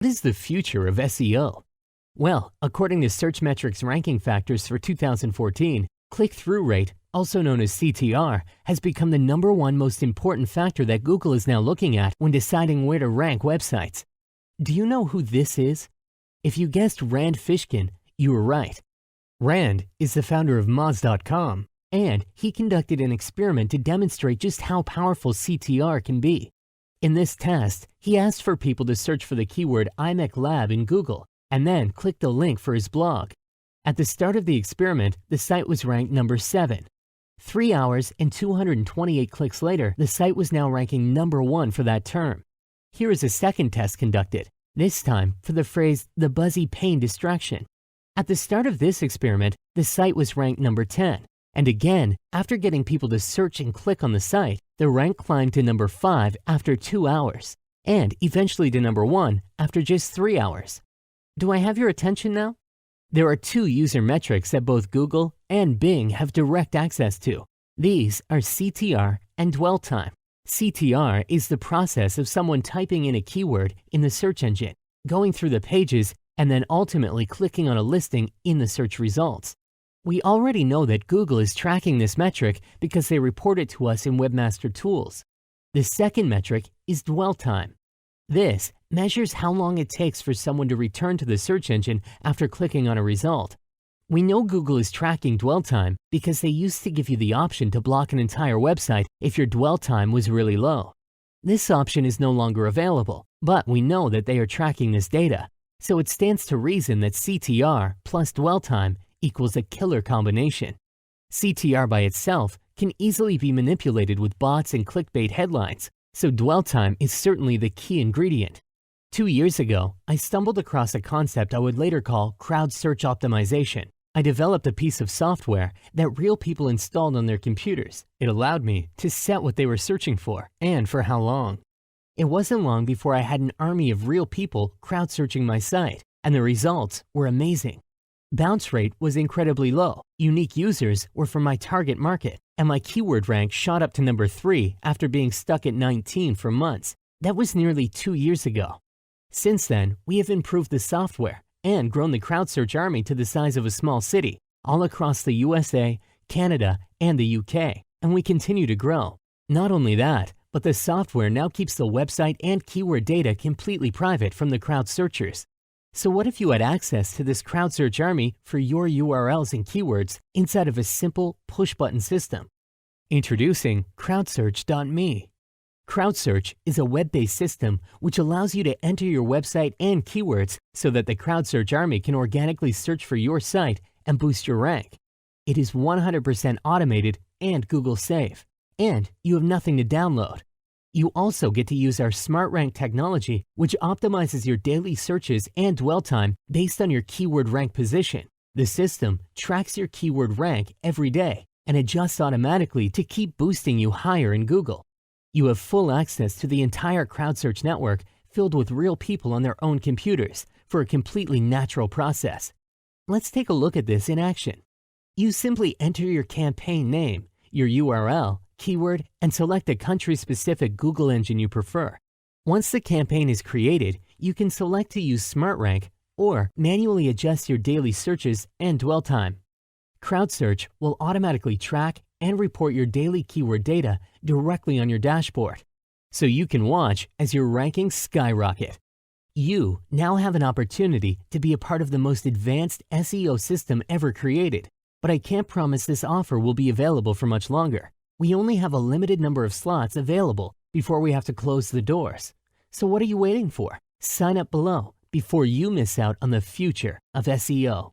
What is the future of SEO? Well, according to Search Metrics ranking factors for 2014, click-through rate, also known as CTR, has become the #1 most important factor that Google is now looking at when deciding where to rank websites. Do you know who this is? If you guessed Rand Fishkin, you were right. Rand is the founder of Moz.com, and he conducted an experiment to demonstrate just how powerful CTR can be. In this test, he asked for people to search for the keyword iMech Lab in Google and then click the link for his blog. At the start of the experiment, the site was ranked number 7. 3 hours and 228 clicks later, the site was now ranking number 1 for that term. Here is a second test conducted, this time for the phrase the buzzy pain distraction. At the start of this experiment, the site was ranked number 10. And again, after getting people to search and click on the site, the rank climbed to number 5 after 2 hours, and eventually to number 1 after just 3 hours. Do I have your attention now? There are 2 user metrics that both Google and Bing have direct access to. These are CTR and dwell time. CTR is the process of someone typing in a keyword in the search engine, going through the pages, and then ultimately clicking on a listing in the search results. We already know that Google is tracking this metric because they report it to us in Webmaster Tools. The second metric is dwell time. This measures how long it takes for someone to return to the search engine after clicking on a result. We know Google is tracking dwell time because they used to give you the option to block an entire website if your dwell time was really low. This option is no longer available, but we know that they are tracking this data, so it stands to reason that CTR plus dwell time equals a killer combination. CTR by itself can easily be manipulated with bots and clickbait headlines, so dwell time is certainly the key ingredient. 2 years ago, I stumbled across a concept I would later call CrowdSearch optimization. I developed a piece of software that real people installed on their computers. It allowed me to set what they were searching for and for how long. It wasn't long before I had an army of real people crowd searching my site, and the results were amazing. Bounce rate was incredibly low, unique users were from my target market, and my keyword rank shot up to number 3 after being stuck at 19 for months. That was nearly 2 years ago. Since then, we have improved the software and grown the CrowdSearch army to the size of a small city, all across the USA, Canada, and the UK, and we continue to grow. Not only that, but the software now keeps the website and keyword data completely private from the crowd searchers. So what if you had access to this CrowdSearch army for your URLs and keywords inside of a simple push-button system? Introducing CrowdSearch.me. CrowdSearch is a web-based system which allows you to enter your website and keywords so that the CrowdSearch army can organically search for your site and boost your rank. It is 100% automated and Google safe, and you have nothing to download. You also get to use our Smart Rank technology, which optimizes your daily searches and dwell time based on your keyword rank position. The system tracks your keyword rank every day and adjusts automatically to keep boosting you higher in Google. You have full access to the entire CrowdSearch network filled with real people on their own computers for a completely natural process. Let's take a look at this in action. You simply enter your campaign name, your URL, keyword, and select the country-specific Google engine you prefer. Once the campaign is created, you can select to use Smart Rank or manually adjust your daily searches and dwell time. CrowdSearch will automatically track and report your daily keyword data directly on your dashboard, so you can watch as your rankings skyrocket. You now have an opportunity to be a part of the most advanced SEO system ever created, but I can't promise this offer will be available for much longer. We only have a limited number of slots available before we have to close the doors. So what are you waiting for? Sign up below before you miss out on the future of SEO.